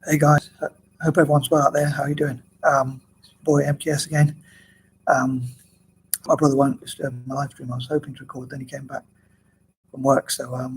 Hey guys, hope everyone's well out there. How are you doing? Boy MTS again. My brother won't disturb my live stream. I was hoping to record, then he came back from work, so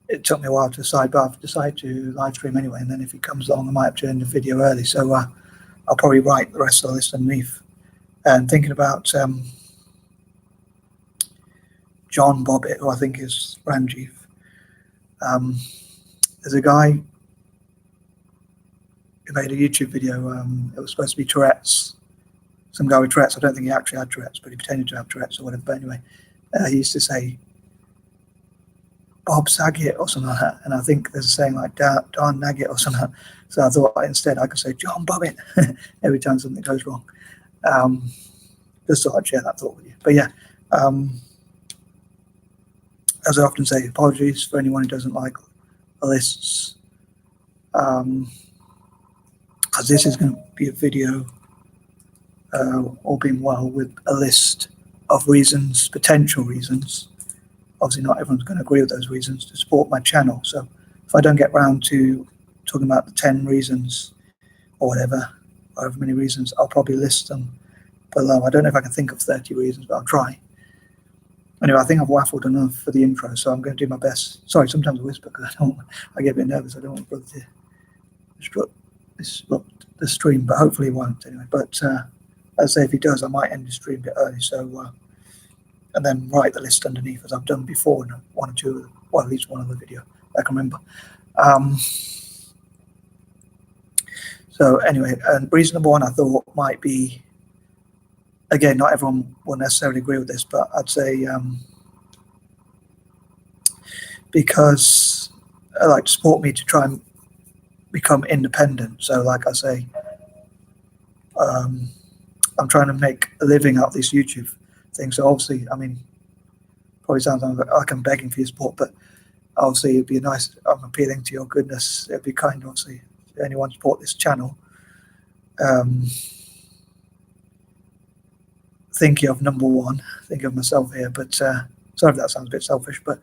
it took me a while to decide, but I've decided to live stream anyway, and then if he comes along I might have to end the video early, so I'll probably write the rest of the list underneath. And thinking about John Bobbitt, who I think is Ranjiv. There's a guy who made a YouTube video. It was supposed to be Tourette's. Some guy with Tourette's. I don't think he actually had Tourette's, but he pretended to have Tourette's or whatever. But anyway, he used to say Bob Saget or something like that. And I think there's a saying like Don Nagget or something. So I thought instead I could say John Bobbitt every time something goes wrong. Just thought I'd share that thought with you. But yeah, as I often say, apologies for anyone who doesn't like the lists. As this is going to be a video, all being well, with a list of reasons, potential reasons. Obviously not everyone's going to agree with those reasons to support my channel. So if I don't get round to talking about the 10 reasons or whatever, however many reasons, I'll probably list them below. I don't know if I can think of 30 reasons, but I'll try. Anyway, I think I've waffled enough for the intro, so I'm going to do my best. Sorry, sometimes I whisper because I get a bit nervous. I don't want brother to disrupt the stream, but hopefully he won't anyway. But as I say, if he does, I might end the stream a bit early. So, and then write the list underneath as I've done before in one or two, well, at least one other video I can remember. So anyway, and reason number one I thought might be, again, not everyone will necessarily agree with this, but I'd say because I like to support me to try and become independent. So like I say, I'm trying to make a living out of this YouTube thing. So obviously, I mean, probably sounds like I'm begging for your support, but obviously it'd be nice, I'm appealing to your goodness. It'd be kind, obviously, if anyone support this channel. Thinking of number one, thinking of myself here, but sorry if that sounds a bit selfish, but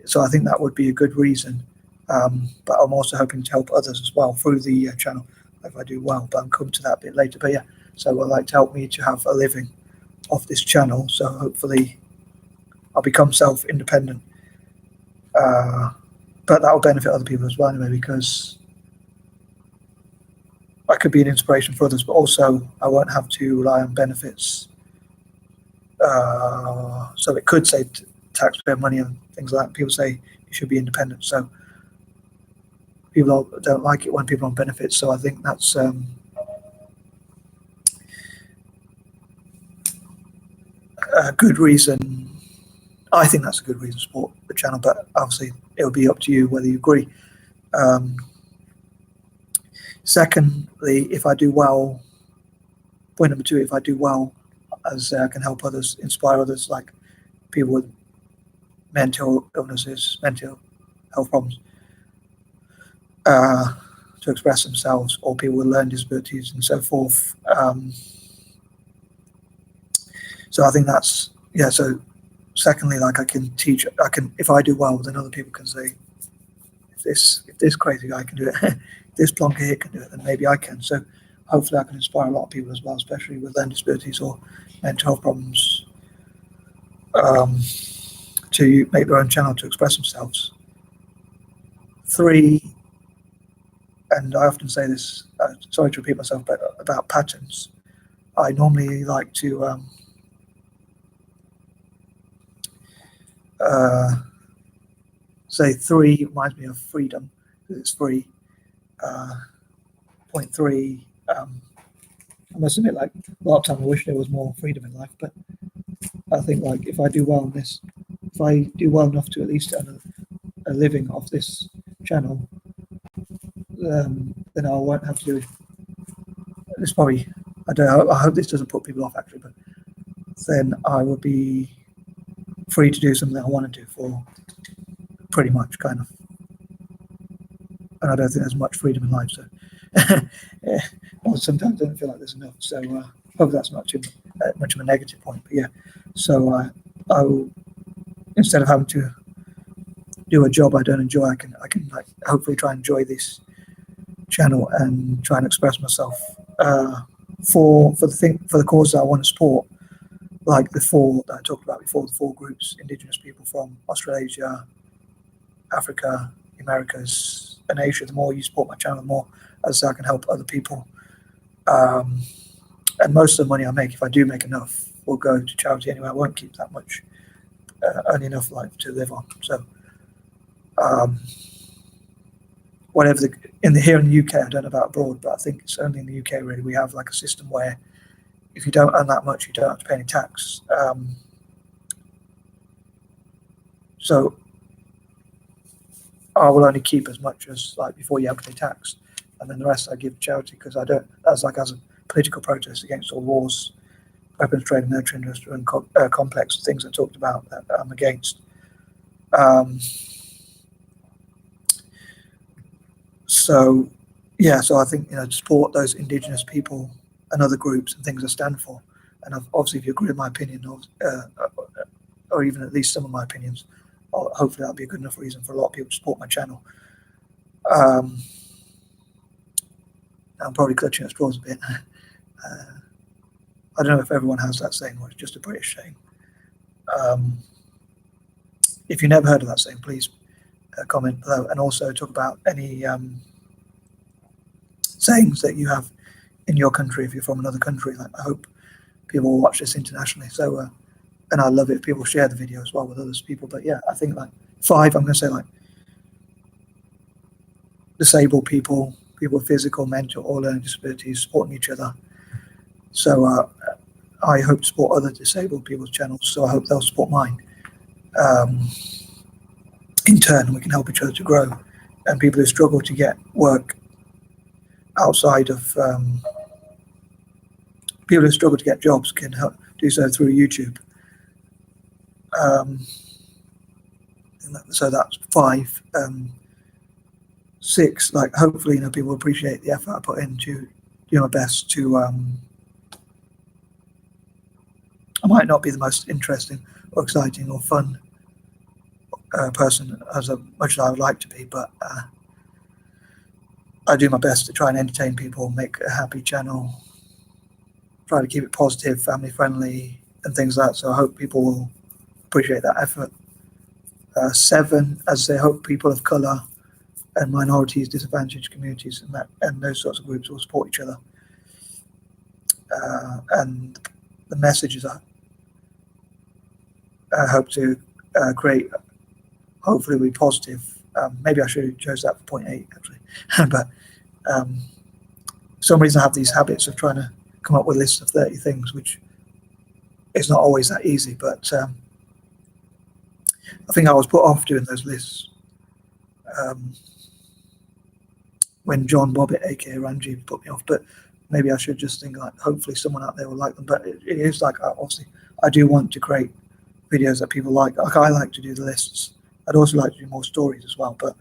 so I think that would be a good reason. But I'm also hoping to help others as well through the channel if I do well, but I'm coming to that a bit later. But yeah, so I'd like to help me to have a living off this channel, so hopefully I'll become self-independent. But that will benefit other people as well anyway, because I could be an inspiration for others, but also I won't have to rely on benefits. So it could save taxpayer money and things like that. People say you should be independent, so people don't like it when people are on benefits. So I think that's a good reason. I think that's a good reason to support the channel, but obviously it'll be up to you whether you agree. Secondly, if I do well, point number two, if I do well, as I can help others, inspire others, like people with mental illnesses, mental health problems, to express themselves, or people with learning disabilities and so forth. So I think that's, yeah, so secondly, like I can teach, if I do well, then other people can say, if this crazy guy can do it, if this plonker here can do it, then maybe I can. So hopefully I can inspire a lot of people as well, especially with learning disabilities or mental health problems, to make their own channel to express themselves. 3, and I often say this, sorry to repeat myself, but about patterns. I normally like to say 3 reminds me of freedom, because it's free. Point 3, I must admit, like a lot of time I wish there was more freedom in life, but I think like if I do well in this, if I do well enough to at least earn a living off this channel, then I won't have to do it. It's probably, I hope this doesn't put people off actually, but then I will be free to do something I want to do for pretty much kind of, and I don't think there's much freedom in life, so yeah, well, sometimes I don't feel like there's enough, so hope that's not too much of a negative point. But yeah, so I will, instead of having to do a job I don't enjoy, I can like hopefully try and enjoy this channel and try and express myself for the causes I want to support, like the four that I talked about before, the four groups: Indigenous people from Australasia, Africa, Americas, and Asia. The more you support my channel, the more as I can help other people. And most of the money I make, if I do make enough, will go to charity anyway. I won't keep that much, only enough like to live on. So whatever here in the UK, I don't know about abroad, but I think it's only in the UK really. We have like a system where if you don't earn that much, you don't have to pay any tax. So I will only keep as much as like before you have to pay tax, and then the rest I give to charity, because I don't. That's like as a political protest against all wars, weapons trade, military industrial, and complex things I talked about that I'm against. So yeah, so I think, to support those Indigenous people and other groups and things I stand for, and obviously if you agree with my opinion, or even at least some of my opinions, hopefully that'll be a good enough reason for a lot of people to support my channel. I'm probably clutching at straws a bit. I don't know if everyone has that saying or it's just a British saying. If you never heard of that saying, please comment below, and also talk about any sayings that you have in your country if you're from another country. Like, I hope people will watch this internationally. So, and I love it if people share the video as well with other people. But yeah, I think like 5, I'm going to say like disabled people, people with physical, mental, or learning disabilities supporting each other. So I hope to support other disabled people's channels. So I hope they'll support mine. In turn, we can help each other to grow. And people who struggle to get work outside of people who struggle to get jobs can help do so through YouTube. So that's 5. 6, like hopefully people appreciate the effort I put into doing my best to. I might not be the most interesting or exciting or fun person as much as I would like to be, but I do my best to try and entertain people, make a happy channel, try to keep it positive, family friendly, and things like that. So I hope people will appreciate that effort. 7, as I hope people of colour and minorities, disadvantaged communities, and those sorts of groups will support each other. And the messages I hope to create, hopefully, will be positive. Maybe I should have chose that for point 8 actually, but for some reason I have these habits of trying to come up with lists of 30 things, which is not always that easy. But I think I was put off doing those lists when John Bobbitt, aka Ranji, put me off. But maybe I should just think like, hopefully someone out there will like them. But it is like, obviously I do want to create videos that people like. Like I like to do the lists. I'd also like to do more stories as well. But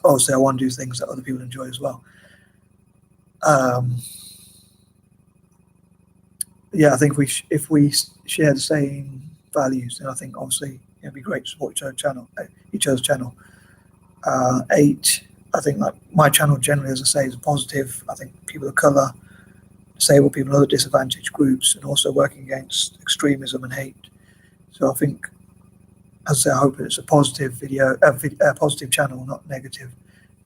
obviously I want to do things that other people enjoy as well. Yeah, I think if we share the same values, then I think obviously it'd be great to support each other's channel. 8, I think like my channel generally, as I say, is positive. I think people of colour, disabled people, and other disadvantaged groups, and also working against extremism and hate. So I think, as I say, I hope it's a positive video, a positive channel, not negative,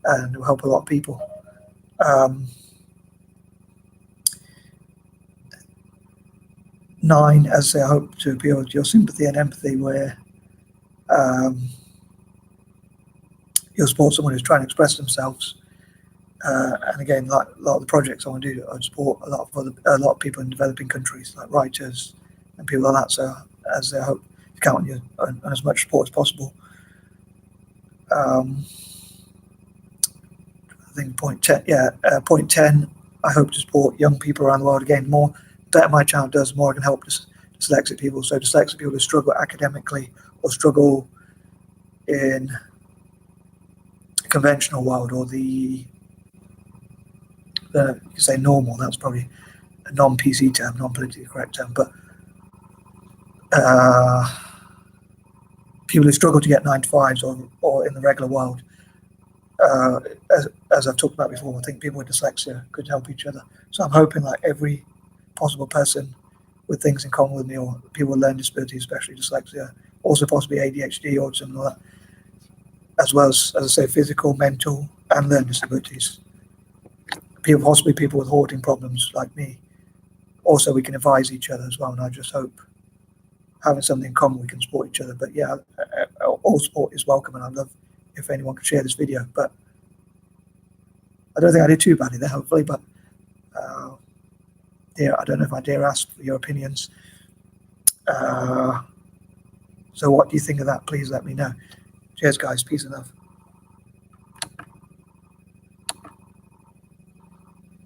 and it will help a lot of people. 9, as I say, I hope to appeal to your sympathy and empathy, where you'll support someone who's trying to express themselves. And again, like a lot of the projects I want to do, I support a lot of people in developing countries, like writers and people like that. So, as I hope to count on you on as much support as possible. I think point 10. Yeah, point 10. I hope to support young people around the world. Again, the better my channel does, the more I can help dyslexic people. So dyslexic people who struggle academically or struggle in the conventional world, or you could say normal. That's probably a non-PC term, non-politically correct term, but people who struggle to get 9 to 5s or in the regular world. As I've talked about before, I think people with dyslexia could help each other. So I'm hoping like every possible person with things in common with me, or people with learning disabilities, especially dyslexia, also possibly ADHD, autism, and all that, as well as I say, physical, mental, and learning disabilities. Possibly people with hoarding problems like me. Also, we can advise each other as well, and I just hope having something in common, we can support each other. But yeah, all support is welcome, and I'd love if anyone could share this video. But I don't think I did too badly there, hopefully. But yeah, I don't know if I dare ask for your opinions. So what do you think of that? Please let me know. Cheers, guys. Peace and love.